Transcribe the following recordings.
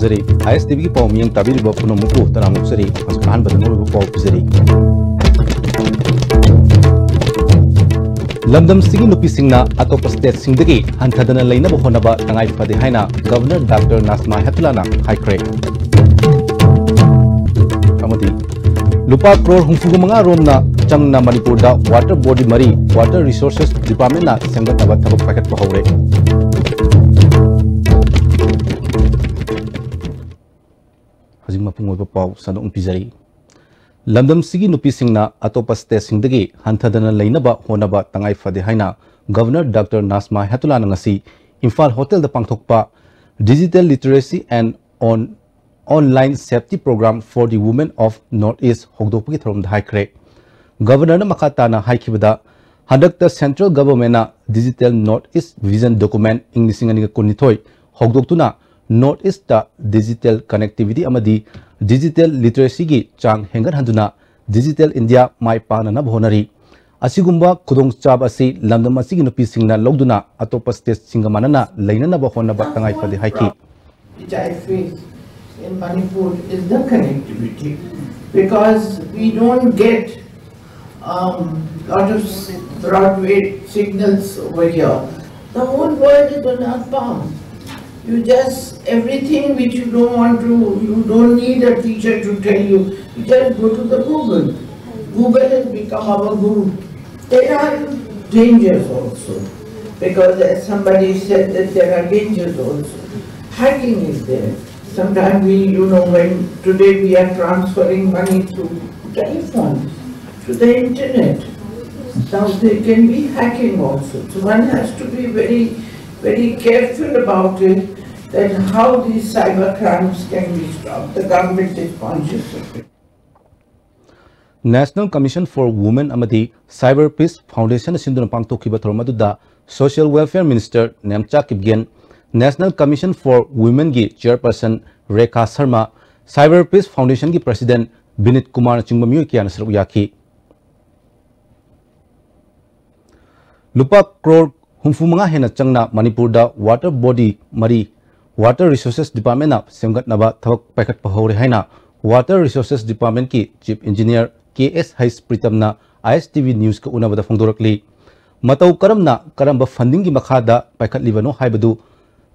ꯊꯥꯖꯔꯤ ISTV की पाव मियंग ताबीरिबा पुनमुकु तरामुक्सरी असकान बदनोरबु पाव पिजरी लमदम सिगी नुपी सिंगना अतोप स्टेट सिंगदगी हंथदना लेनबो होनबा तंगाई फदे हाइना गवर्नर डॉक्टर नाजमा हेतुलाना हाइक्रे अमदी लुपा करोड़ हुंफुगुमंगा रोमना चंगना मणिपुर दा वाटर बॉडी मरी वाटर रिसोर्सेस डिपार्टमेंट ना संगतनबा थबक पैकेट पहौरे हजिंग मपुंग ओइबा पाव सनों पिजरी लमदम सिगी नुपी सिंगना अतोप स्टेट सिंगदगी हंथदना लेनबा होनबा तंगाई फदे हाइना गवर्नर डॉक्टर नाजमा हेतुलाना ngasi इम्फाल होटल दा पांगथोकपा digital literacy and online safety programme for the women of North East होगदोपगी थरोम हाइक्रे गवर्नर मखाताना हाइखिबदा हंदकता central government digital North East vision document इंग्लिशिंग अनि कुनिथोय होगदोक्तुना नॉर्थ ईस्ट दा डिजिटल कनेक्टिविटी अमदी डिजिटल लिटरेसी की चांग हेंगर हंदुना डिजिटल इंडिया माय पाननब होनरी असिगुंबा खुदोंग चाब असि लमदम असिगी नुपी सिंगना लौदुना अतोप स्टेट सिंगा मानना लेननब होनब तंगाई फदे हाइकी in Manipur is the connectivity, because we don't get lot of broadwave signals over here. The whole world is on our palm. You just, everything which you don't want to, you don't need a teacher to tell you, you just go to the Google. Google has become our guru. There are dangers also, because as somebody said that there are dangers also. Hacking is there. Sometimes we, when today we are transferring money through telephone, to the internet. Now there can be hacking also. So one has to be very, very careful about it, that how these cyber crimes can be stopped. The government is conscious of it. National Commission for Women Amadi Cyber Peace Foundation Sinduna Pangtokiba Thormaduda Social Welfare Minister Nemcha Kipgen National Commission for Women की chairperson Rekha Sharma cyber peace foundation की president बिनित कुमार चिंगममियो की answer याखी लुपा crore हुंफुमंगा हेना चंगना मणिपुर दा water body मरी water resources department ना सेमगतनबा थबक पैखट पहौरे हाइना water resources department की chief engineer KS हाइस प्रीतमना ISTV news का उनबदा फोंदोरकली मतौ करमना करम फंडिंग की मखादा पैखटलिबनो हाइबदु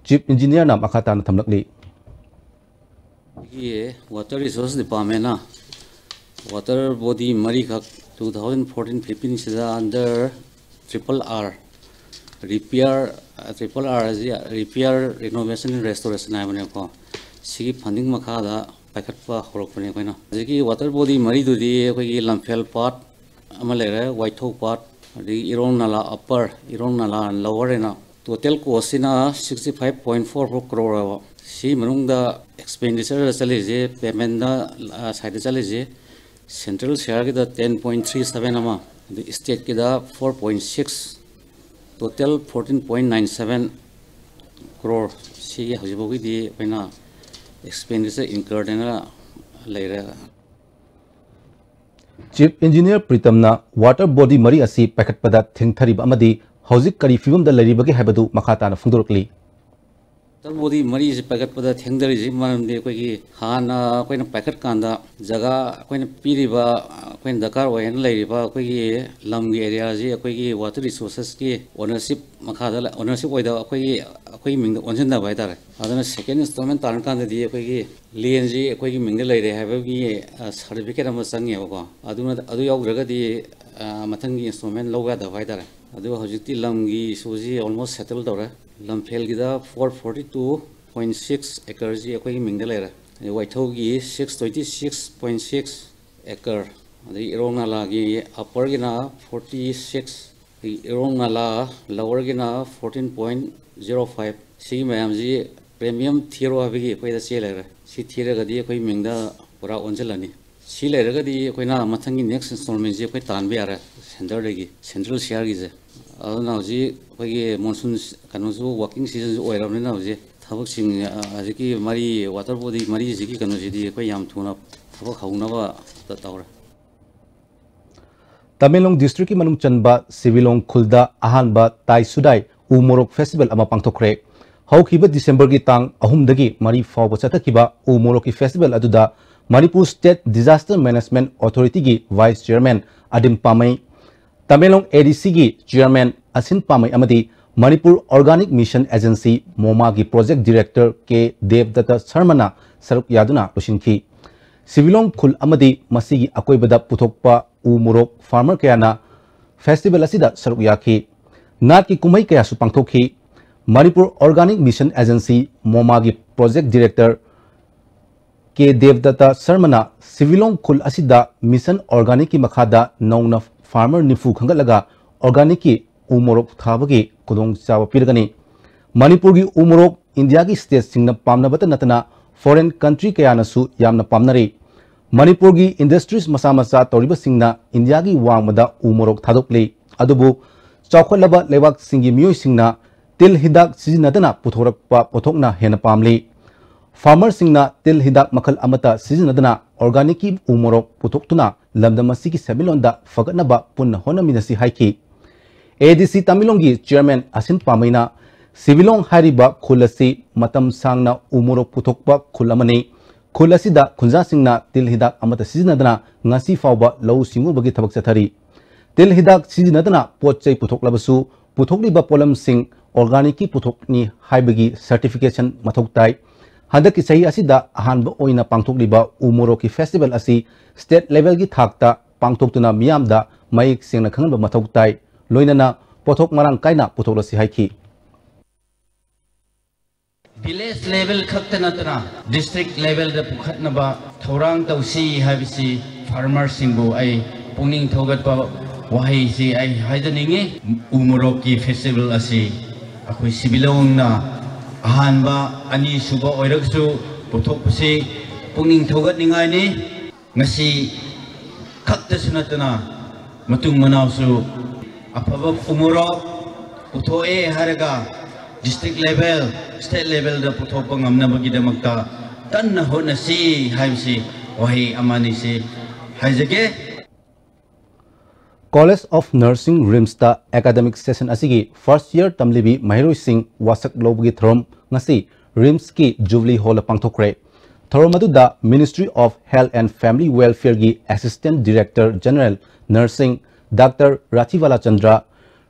चीफ इंजीनियर ना मखाता न थमलकली ये वाटर रिसोर्स डिपार्टमेंट ना वाटर बॉडी मरी का 2014-15 से under RRR repair renovation and restoration है बने को सिगी फंडिंग मखादा पैखटपा होरकपने कोइना जिकी वाटर बॉडी मरी दुदी कोई लमफेल पार्ट अमा लेरे वाइथो पार्ट अदि इरोंग नाला अपर इरोंग नाला लोअर ना टोटल कॉस्ट ना 65.44 करोड़ है सी मनुंगदा एक्सपेंडिचर चलेजे पेमेंट दा साइड चलेजे सेंट्रल शेयर के दा 10.37 अमा स्टेट के दा 4.6 टोटल 14.97 करोड़ सी हजिबोगी दी पैना एक्सपेंडिचर इनकर्ड ना लेरे चीफ इंजीनियर प्रीतमना वाटर बॉडी मरी असी पैखटपदा थिंगथरिब अमदी हौजिक करी फिवम दा लरिबगे हाइबदु मखाताना फोंदोरकली वाटर बॉडी मरी से पैखटपदा थिंगदरिजि मरमदे कोई हाना कोइना पैखट कांदा जगह कोइना पीरिबा कोइना दरकार ओयन लेरिबा कोई लमगी एरिया जी कोई वाटर रिसोर्सेस की ओनरशिप मखादा ओनरशिप ओइदा कोई मिंग ओनजन बाय तारे अदना सेकेंड इंस्टॉलमेंट तारन कांदा दी कोई लेन जी कोई मिंग लेरे हाइबगी सर्टिफिकेट अमा संगेबको अदुना अदु यावद्रगदी मथंगी इंस्टॉलमेंट लौगा दा बाय तारे अदु हजिति लमगी इशूजी ऑलमोस्ट सेटल तौरे लमफेल की 442.6 एकड़ जी अखोई मिंग लेरे वाइथौ की 626.6 एकड़ अदि इरोंग नाला की अपर की 46 इरोंग नाला लोअर की 14.05 सी मैम जी प्रीमियम थीरो हाबगी अखोई दा चे लेरे सी थीरगदी अखोई मिंग दा पूरा ओनजलनी सी लेरगदी अखोइना मथंगी नेक्स्ट इंस्टॉलमेंट जी अखोई तानबे यारे सेंटर देगी सेंट्रल शेयर की जे अदुना जी अखोई मॉनसून कनोसु वर्किंग सीजन ओइरबनिना होजे थबक सिंग अजिकी मरी वाटर बॉडी मरी जिकी कनोसिदी अखोई याम थुना थबक हौनबा तौरे तमेंगलोंग डिस्ट्रिक्ट की मनुंग चनबा सिविलोंग खुलदा अहानबा ताई सुदाई उमोरोक फेस्टिवल अमा पांगथोखरे हौखिबा दिसंबर की तांग अहुमदगी मरी फाव चथखिबा उ मोरोक की फेस्टिवल अदुदा Manipur state disaster management authority की वाइस चेयरमैन अदिम पामई तमेलोंग एडीसी की चेयरमैन असिन पामई अमदी मणिपुर ऑर्गेनिक मिशन एजेंसी मोमा की प्रोजेक्ट डायरेक्टर के देवदत्त शर्मना सरुक यादुना लोशिनखी सिविलोंग खुल अमदी मसीगी अकोइबदा पुथोकपा उ मोरोक फार्मर कयाना फेस्टिवल असिदा सरुक याखी नाट की कुमई कयासु पांगथोखी मणिपुर ऑर्गेनिक मिशन एजेंसी मोमा की प्रोजेक्ट डायरेक्टर के देवदत्त शर्मना सिविलोंग खुल असिदा मिशन ऑर्गेनिक की मखादा नौना फार्मर निफु खंगलगा ऑर्गेनिक की उमोरोक थाबगी खुदोंग चाव पिरगनी मणिपुर की उमोरोक इंडिया की स्टेट सिंगना पामनबत नतना फॉरेन कंट्री कयानसु यामना पामनरी मणिपुर की इंडस्ट्रीज मसा मसा तौरिबा सिंगना इंडिया की वांगमदा उमोरोक थादोकली अदुबु चौखलबा लेवाक सिंगी मियोय सिंगना तिल हिदाक सिजनदना पुथोरकपा पोथोकना हेना पामली फार्मर सिंगना तिल हिदाक मखल अमता सिजनदना ऑर्गेनिक की उमोरोक पुथोक्तुना लमदमसी की सेमिलोंदा फगतनबा पुन्ना होनमिनसी हाइकी एडीसी तमिलोंग की चेयरमैन असिन पामैना सिविलोंग हारिबा खुलसी मतम सांगना उमोरोक पुथोकपा खुलमनी खुलसीदा खुंजा सिंगना तिल हिदाक अमता सिजनदना ngasi फावबा लौ सिंगुबगी थबक चथरी तिल हिदाक सिजनदना पोचै पुथोकलबसु पुथोकलिबा पोलम सिंग ऑर्गेनिक की पुथोकनी हाइबगी सर्टिफिकेशन मथौताई हदक की सही असिदा अहानब ओइना पांगथोकलिबा उमोरोक की फेस्टिवल असी स्टेट लेवल की थाकता पांगथोकतुना मियामदा मयिक सेंगना खंगब मथौताई लोइनना पोथोक मरांग कायना पुथोकलसी हाइकी विलेज लेवल खतनतना डिस्ट्रिक्ट लेवल द पुखतनबा थौरांग तौसी हाबिसी फार्मर सिंगबो आई पुनिंग थौगतपा वहाई से आई हाइदनिंगे उमोरोक की फेस्टिवल असी अखोई सिबिलोंगना अहानबा अनी सुबा ओइरकसु पुथोकपसी पुनिंग थौगतनिंगाइनी ngasi खक्तसु नतना मतुंग मनावसु अफब उमोरोक पुथोए हारगा डिस्ट्रिक्ट लेवल स्टेट लेवल द पुथोकपा ngamnabagidamagta tanna honasi haibisi wahi amani se haijage college of nursing RIMS ता एकेडमिक सेशन असिगी फर्स्ट ईयर तमलिबी महिरोई सिंह वासक लोबगी थ्रोम ngasi रिम्स की जुबली हॉल पांगथोकरे थ्रोम अदुदा ministry of health and family welfare की assistant director general nursing doctor राठीवाला चंद्रा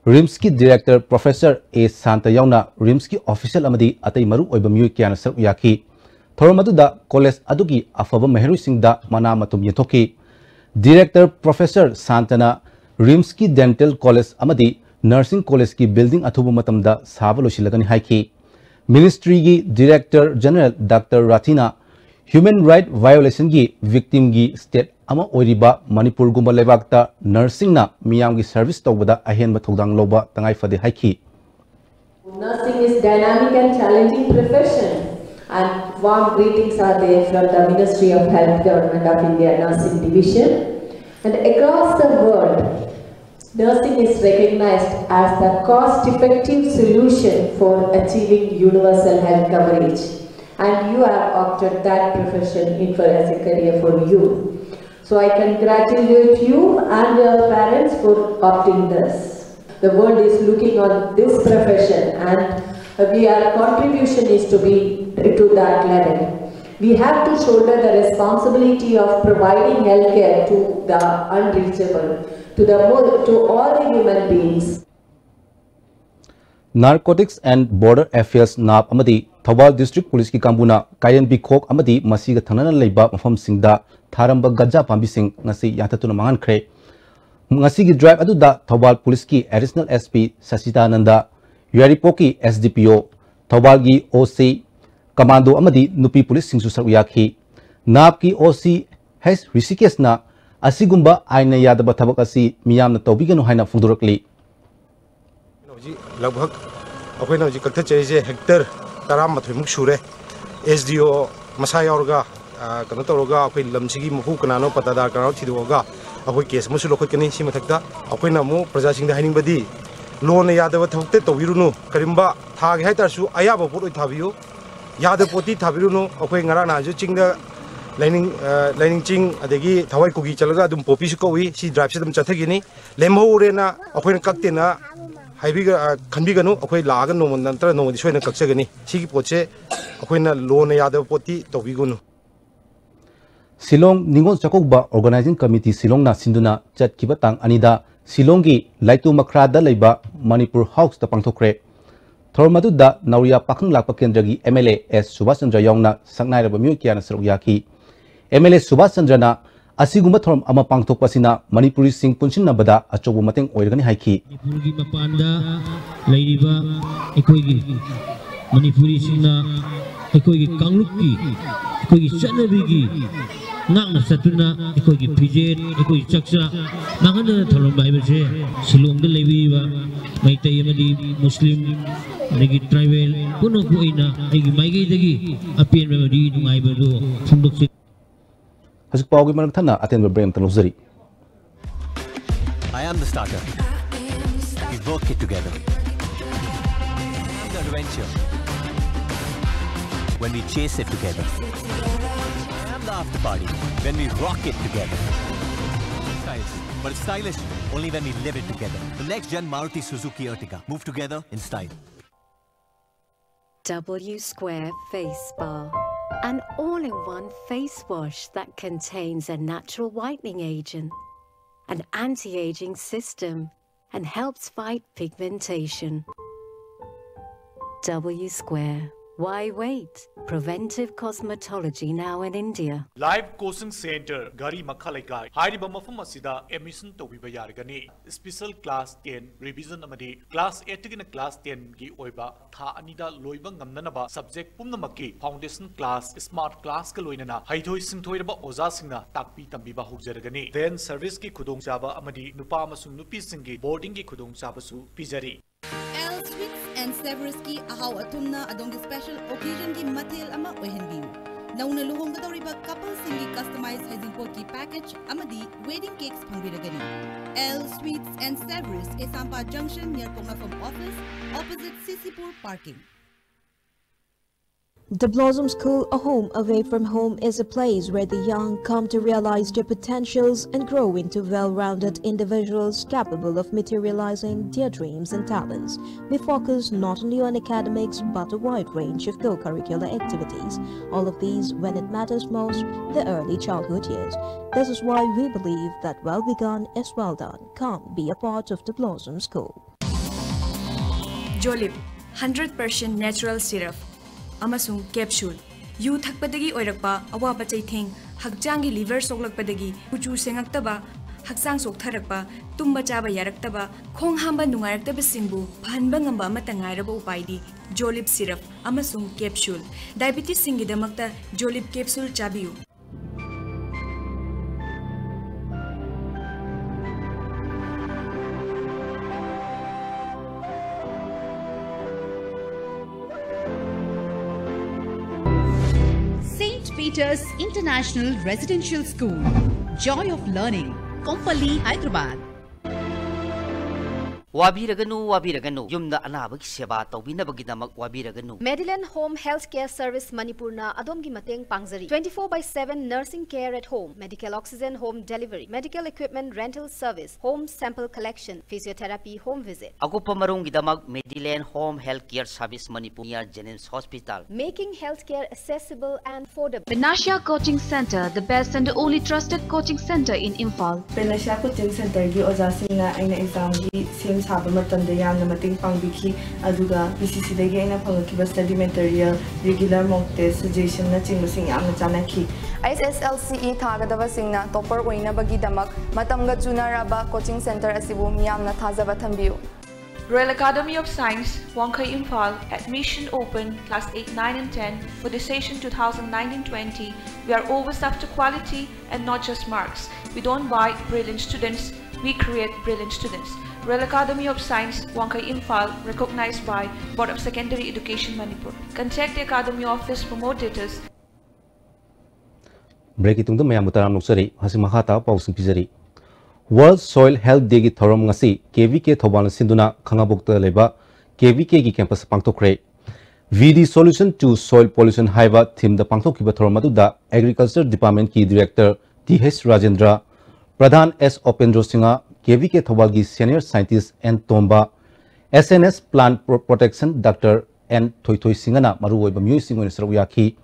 रिम्स की डायरेक्टर प्रोफेसर ए शांत याउना रिम्स की ऑफिशियल अमदी अतई मरु ओइबा मियोय क्याना सरुक याखी थ्रोम अदुदा कॉलेज अदुगी अफब महिरोई सिंह दा मना मतुम यथोकी डायरेक्टर प्रोफेसर शांतना रिम्स की डेंटल कॉलेज अमदी नर्सिंग कॉलेज की बिल्डिंग अथुब मतमदा साब लोशिलगनी हाइकी मिनिस्ट्री की डायरेक्टर जनरल डॉक्टर राठीना ह्यूमन राइट वायोलेशन की विक्टिम की स्टेट अमा ओरिबा मणिपुर गुम्बा लेबाकता नर्सिंग ना मियाम की सर्विस तौबदा अहेन बथौदांग लोबा तंगाई फदे हाइकी Nursing is dynamic and challenging profession, and warm greetings are there from the Ministry of Health, Government of India Nursing Division. And across the world, nursing is recognized as the cost-effective solution for achieving universal health coverage. And you have opted that profession in for as a career for you. So I congratulate you and your parents for opting this. The world is looking on this profession, and our contribution is to be to that level. We have to shoulder the responsibility of providing healthcare to the unreachable, to all the human beings. Narcotics and Border Affairs NAP amadi Thobal District Police ki kambuna Kayan Bikhok amadi masiga thanana leiba mafam singda tharamba gajja pambi sing ngasi yatatuna mangan khre ngasi gi drive adu da Thobal Police ki Additional SP Sasitananda Yaripok ki SDPO Thobal gi OC commando अमदी नुपी police सिंसु सरुक याखी नाप की ओसी हेस ऋषिकेशना असिगुंबा आइना यादब थबक असि मियामना तौबिगनु हाइना फुंदुरकली लगभग अखोइना हजि कक्थ चेजे हेक्टर 13 मुक सुरे एसडीओ मसा यावरगा कनो तौरगा अखोइ लमसिगी मफु कनानो पतादार कनानो थिदोगा अखोइ केस मसु लोखकनी सि मथक्ता अखोइना मु प्रजा सिंगदा हाइनिंगबदी लोन यादब थबकते तौबिरुनु करिम्बा थागे हाइतारसु अयाबा पोट ओइ थाबियो याद पोती थाबिरुनु अखोइ ngara na ju chingda लाइनिंग चिंग अदगी थवाई कुगी चलगा दुम पोपी सु कोई सी ड्राइव से दम चथगिनी लेमहो रेना अखोइन कक्तेना खनबीगनु अखोई लागा नोम नंतर नोमदि सोयना कक्चगनी सिगी पोचे अखोइना लोन यादव पोती तौबिगुनु Silong Ningon Chakokba Organizing Committee Silong na sinduna chatkiba tang anida Silongi Laitu Makrada Laiba Manipur House ta pangthokre Thormadu da Nauria Pakhang Lakpa Kendragi MLA S Subhash Chandra Yongna sangnai raba myu kiana saruk yaki MLA Subhash Chandra na asiguma thorm ama pangthokpasina Manipuri sing punchinna bada achobu mateng oirgani haiki Manipurgi mapanda lairiba ekoigi Manipuri singna ekoigi kanglukki ekoigi chanabigi ngakna satuna ekoigi pijet ekoigi chaksa nangana tholom baibase Silongda leibiba maitai amadi Muslim lagi tribal puno kuina egi maigai dagi apien memadi dungaibado thundok Hasik Paugi Manak Thana attend Brain Tanuzari. I am the starter. We work it together. The adventure. When we chase it together. I am the after party. When we rock it together. Stylish. But it's stylish only when we live it together. The next gen Maruti Suzuki Ertiga. Move together in style. W Square Face Bar. An all-in-one face wash that contains a natural whitening agent, an anti-aging system, and helps fight pigmentation. W Square. Why wait? Preventive cosmetology now in India. Live Coaching Center, Gari Makhalagai, Hariba Mafumasida, emission to Vibayargani, Special Class 10, Revision Amadi, Class 8 in Class 10 Gi Oiba, Tha Anida Loibang Namnaba, Subject Pumnamaki, Foundation Class, Smart Class Kaloinana, Haitoi Sintoiba Ozasina, Takpi Tambiba Hugjargani, then Service Ki Kudong Java Amadi, Nupamasum Nupi Singi, Boarding Ki Kudong Jabasu, Pizari. And Seversky ahaw atumna adong special occasion ki matil ama ohenbiu. Nauna luhong gadoriba couple singi customized Hazelport ki package amadi wedding cakes pangbiragani. L Sweets and Severus Esampa Junction near Pongafam office opposite Sisipur parking. The Blossom School, a home away from home, is a place where the young come to realize their potentials and grow into well-rounded individuals capable of materializing their dreams and talents. We focus not only on academics but a wide range of co-curricular activities, all of these when it matters most, the early childhood years. This is why we believe that well begun is well done. Come be a part of the Blossom School. Jolib, 100% natural syrup. Amasung capsule yu thakpadagi oirakpa awaba chaitheng hakjangi liver soklakpadagi kuchu sengaktaba haksang soktharakpa tumba chaba yaraktaba khong hamba nungaraktaba singbu phanba ngamba amata ngairaba upaidi Jolib syrup amasung capsule diabetes singi damakta Jolib capsule chabiu. Peters International Residential School, Joy of Learning, Kompally, Hyderabad. Wabiraganu yumda anabagi seba tawbinabagidamag wabiraganu. Medillion Home Healthcare Service Manipurna adomgi mateng pangzari 24/7 nursing care at home, medical oxygen home delivery, medical equipment rental service, home sample collection, physiotherapy home visit. Agupa marungidamag Medillion Home Healthcare Service Manipur near Jennings Hospital, making healthcare accessible and affordable. Benasha Coaching Center, the best and the only trusted coaching center in Imphal. Benasha Coaching Center gi ojasingna aina exam gi saba matamda yamna mating pangbiki aduga PCC dagi aina phangaki study material regular mock test suggestion na chingusing yamna chanaki SSLCE thagadaba singna topper oina bagi damak matamga junaraba coaching center asibu miyamna thajaba thambiu. Royal Academy of Science, Wangkai Imphal, admission open class 8, 9 and 10 for the session 2019-20. We are always after quality and not just marks. We don't buy brilliant students, we create brilliant students. Royal Academy of Science, Wangkai Imphal, recognized by Board of Secondary Education Manipur. Contact the Academy Office for more details. Break itung mayam utaram nuksari hasimahata pausing pizari. World Soil Health Day ki thorom ngasi KVK Thobal sinduna khangabukta leba KVK ki campus pangtokre. VD Solution to Soil Pollution haiba theme da pangthokiba thorom aduda Agriculture Department ki Director TH Rajendra, Pradhan S Opendro Singha, KVK Thobal ki Senior Scientist N Tomba, SNS Plant Protection Dr. N Thoithoi Singana maruoiba miyoi singoi sraw yakhi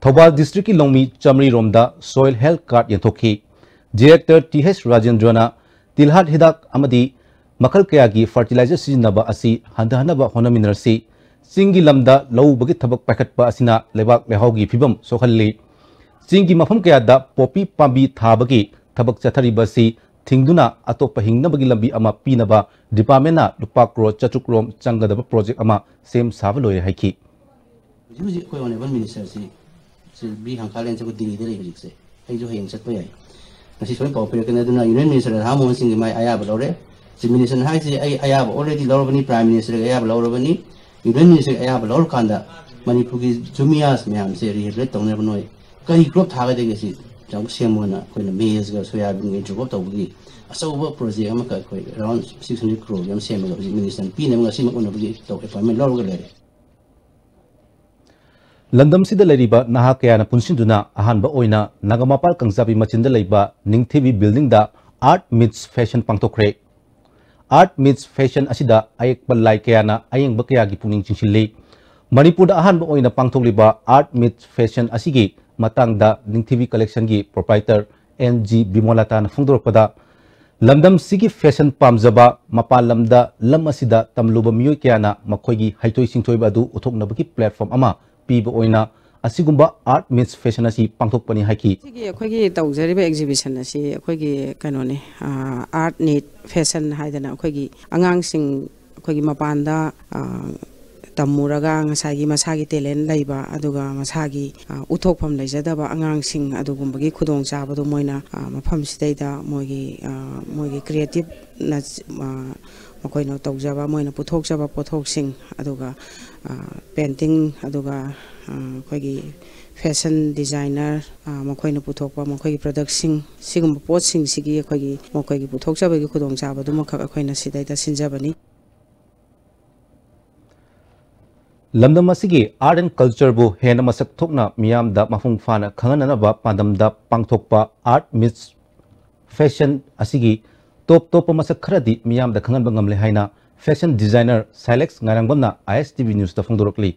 Thobal District ki Longmi Chamri Romda Soil Health Card yantokhi Director TH Rajendrana Tilhat Hidak amadi makal kayagi fertilizer sizinaba asi handahanaba honaminarsi Singi lamda lau bagi thabak pakatpa asina lebak lehaugi phibam sokhalli Singi mafam kayada popi pambi thabagi thabak chatharibasi Thingduna atopa hingnabagi lambi ama pinaba departmenta lupa crore 4 crore changadaba project ama sem saba loire haiki Juji ko honorable minister si bi hangkalen se ko dingi dele hijik se ai jo heng chat pa yai nasi soi cooperate kana duna union minister ha mo sing mai aya ba lore si minister hai si ai aya ba already lore bani prime minister aya ba lore bani union minister aya ba lore kanda manipur ki jumias myam se rehabilitate tone ba noi kai crop thaga de si jang semona ko na maize ga soya bin ge job tawgi asoba project ama ka ko around 600 crore yam sema ga minister pi ne ma sima ona bi to appointment lor ga le Landam sida leriba naha kayana punsinduna ahanba oina nagamapal kangsabi machinda leiba ningthibi building da art meets fashion pangtokre art meets fashion asida ayekpa lai kayana ayengba kayagi puning chingsilli Manipur da ahanba oina pangthokliba art meets fashion asigi matangda ningthibi collection gi proprietor NG Bimolata na phungdorpada Landam sigi fashion pamjaba mapal lamda lam asida tamluba miyoi kayana makhoigi haitoi singthoiba adu uthoknabagi platform ama piba oina asigumba art meets fashion asi pangthokpani haiki sigi akhoigi tawjariba exhibition asi akhoigi kanone art need fashion haidana akhoigi angang sing akhoigi mapanda tamuraga ngasagi masagi talent laiba aduga masagi uthokpham laijadaba angang sing adugumbagi khudong chabadu moina mafam sidaida moigi creative na makoino tawjaba moina puthokjaba pothok-sing aduga painting aduga khoigi fashion designer makoino puthokpa makoigi product sing sigumba pot sing sigi khoigi makoigi puthokjaba gi khudong chabadu makha khoina sidaida sinjabani Lamdam asigi art and culture bu hena masak thokna miyam da mafung fana khanganana ba pandam da pangthokpa art meets fashion asigi top masak kharadi miyam da khangan bangamle haina fashion designer Silex Ngarangbamna ISTV News da phungdorokli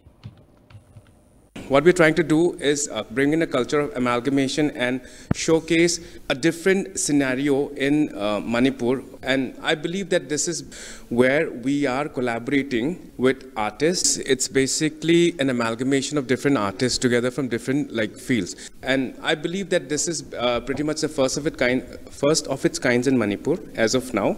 What we're trying to do is bring in a culture of amalgamation and showcase a different scenario in Manipur. And I believe that this is where we are collaborating with artists. It's basically an amalgamation of different artists together from different fields. And I believe that this is pretty much the first of its kinds in Manipur as of now.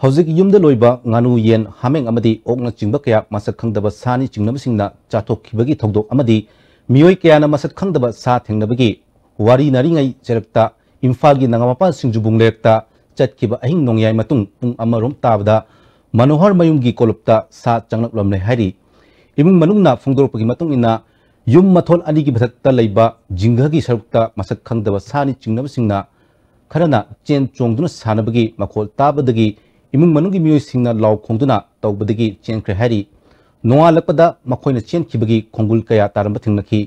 Hauzik yumda loiba nganu yen hameng amadi okna chingba kaya masak khangdaba sani chingnabasingna chathokkhibagi thogdok amadi miyoi kayana masak khangdaba sa thengnabagi wari naringai cherakta imphagi nangamapa singjubung lekta chatkhiba ahing nongyai matung pung amarom tabada manohar mayumgi kolupta sa changnaklamle hari imung manungna phungdorpagi matung ina yum mathol anigi bhathakta leiba jinghagi sarukta masak khangdaba sani chingnabasingna kharana chen chongduna sanabagi makhol tabadagi imung manungi miyoi singna law khongduna tawbadagi chenkre hari noa lakpada makhoina chenkhibagi khongul kaya taramba thingnakhi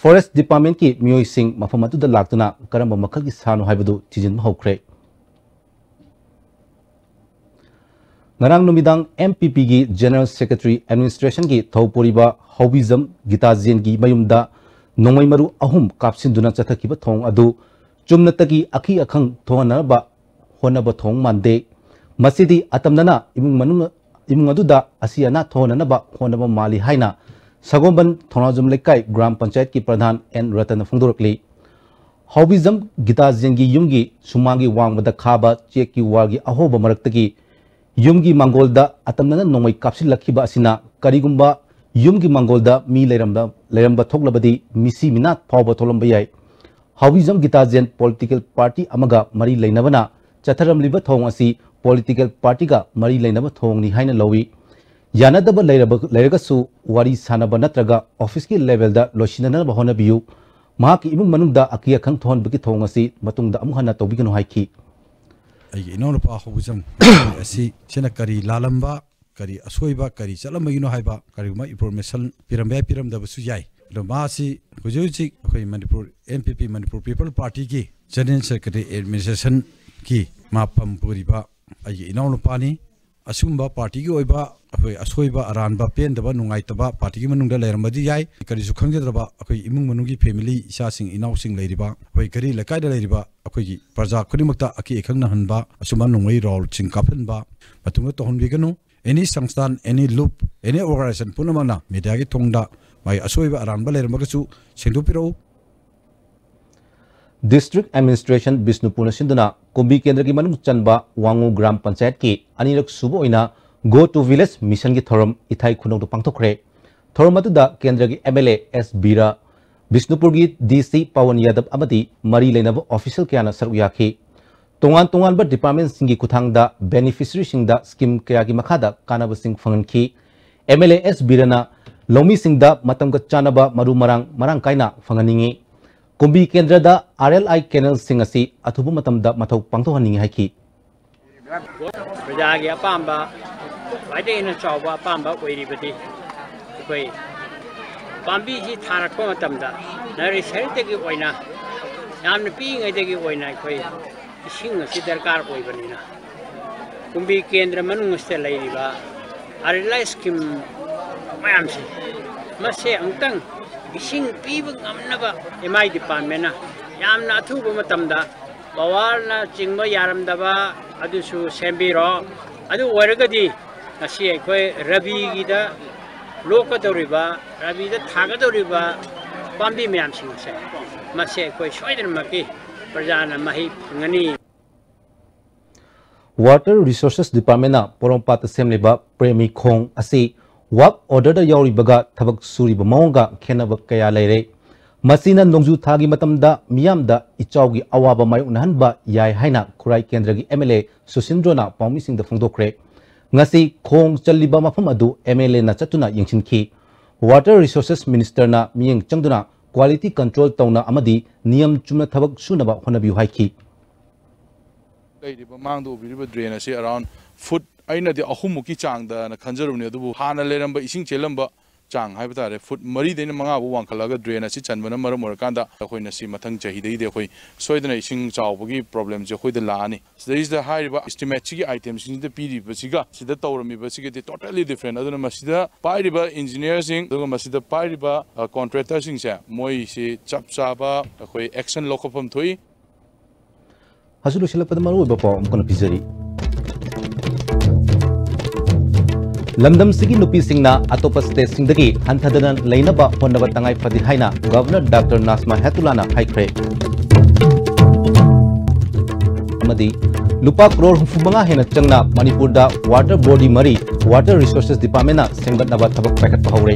forest department ki miyoi sing mafam atuda laktuna karamba makhalgi sanu haibadu thijinba hokre ngarang numidang MPP gi general secretary administration gi thawporiba hobism gitajen gi mayumda nongmai maru ahum kapsinduna chathakiba thong adu chumnatagi akhi akhang thonaba honaba thong mande Masidi atamnana imung aduda asiana thonanaba honaba mali haina sagomban thonajum lekai gram panchayat ki pradhan N Ratan phungdorkli hobism gita jengi yumgi sumangi wangmada khaba cheki wargi ahoba maraktagi yumgi mangolda atamnana nomai kapsil lakhiba asina karigumba yumgi mangolda mi leramba thoklabadi misi minat phawba tholamba yai hobism gita jen political party amaga mari leinabana chatharam liba thong asi political party ga mari leinaba thong ni haina lowi yanadaba leiragasu wari sanaba natraga office ki level da losinana bahona biu mahaki imung manungda akiya khang thon bagi thong asi matungda amuhana tobigano haiki ai inona pa hobusam asi chena kari lalamba kari asoiba kari chalamba gino haiba kari ma information piramda basu yai lo ma si hujuji khoi Manipur MPP Manipur People Party ki general secretary administration ki ma pampuriba ai inona pani असुम्बा party की ओइबा अखोई असोइबा अरानबा पेंदबा नुंगाइतबा party की मनुंगदा लेरमबदी याय करिसु खंगजद्रबा अखोई इमुंग मनुंगी family इसासिंग इनाउसिंग लेरिबा अखोई करी लकाइदा लेरिबा अखोई प्रजा खुदिमक्ता अकी एखंगना हनबा असुमा नुंगै रोल चिंग काफनबा मतुंगा तोहनबिगनु एनी संस्थान एनी लूप एनी ऑर्गनाइजेशन पुनमना मीडिया की थोंगदा माई असोइबा अरानबा लेरमगसु सेंदोपिरो डिस्ट्रिक्ट एडमिनिस्ट्रेशन बिष्णुपुर सिंधुना कुंभी केंद्र की मनुंग चनबा वांगू ग्राम पंचायत की अनिरक सुबोइना गो टू विलेज मिशन की थोरम इथाई खुनों पांथोखरे थोरम अदुदा केंद्र की एमएलए एस बीरा बिष्णुपुर की डीसी पवन यादव अमदी मरी लेनब ऑफिशियल क्याना सरुक याखी तोंगान तोंगान डिपार्टमेंट सिंगी खुथांगदा बेनिफिशियरी सिंगदा स्कीम कया की मखादा कानब सिंग फंगनखी एमएलए एस बीराना लौमी सिंगदा मतम का चानबा मरु मरांग कायना फंगनिंगी कुंभी केंद्र दा RLI कैनल सिंग असी अथुब मतमदा मथौ पांथोहनिंगी हाइकी प्रजा की अपांबा वाइदेना चावबा अपांबा ओइरिबदी कोई पांबी जी थारकपा मतमदा नरिसरिदगी ओइना यामन पीङैदगी ओइना कोई इसिंग असी दरकार ओइबनिना कुंभी केंद्र मनुंगस्ते लैरिबा RLI स्कीम मयामसे मसे अंतंग इसिंग पीबा ngamnaba MI department na yamna athuba matamda bawarna chingba yaramdaba adusu sembiro adu oiragadi asi ekoi rabi gida lokadoriba rabi da thagadoriba pambi myam sing se mase ekoi soidan maki prajana mahi ngani Water Resources Department na porompat semleba premi khong asi work order da yauribaga thabak suriba maunga khenaba kaya leire masina nongju thagi matamda miyamda ichawgi awaba mai unhanba yai haina khurai kendra gi MLA Susindrona paumi singda phongdokre ngasi khong challiba mafam adu MLA na chatuna yengchinki Water Resources Minister na miyeng changduna quality control tauna amadi niyam chumna thabak sunaba honabiu haiki leiriba mangdu biriba drain ase around foot aina de ahumuki changda na khanjarumne adubu hana leramba ising chelamba chang haiba tare foot mari deina manga bu wangkhalaga drain ase chanbana maram orakanda akoina si mathang chahi dei de khoi soidana ising chawbagi problem je khoi de laani there is the high estimate chi items in the pd basiga sida tawrami basiga de totally different aduna masida pairiba engineers sing aduga masida pairiba contractors sing se moi si chap chaba khoi action lokopam thoi hasulu silapad maru bapa amkona pizari लमदम सिगी नुपी सिंगना अतोपा state सिंगदगी हंथदन लेनबा होनबा तंगाई फदि हाइना गवर्नर डॉक्टर नाजमा हेतुलाना हाइख्रे अमदी लुपा करोड़ हुफुमंगा हेना चंगना मणिपुर दा वाटर बॉडी मरी वाटर रिसोर्सेस डिपार्टमेंट ना सेंगदनबा थबक पैकेट पहौरे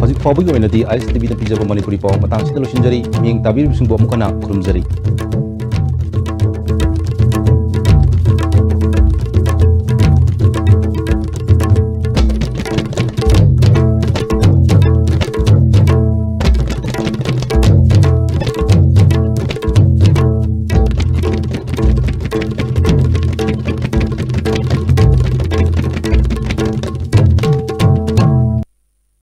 हजिक फाउबगी ओइनदी ISTV दा पिजबा मणिपुरी पाव मतांग सिदा लोसिनजरी मिंग ताबिर बिसुंगबो मुखना खुरुमजरी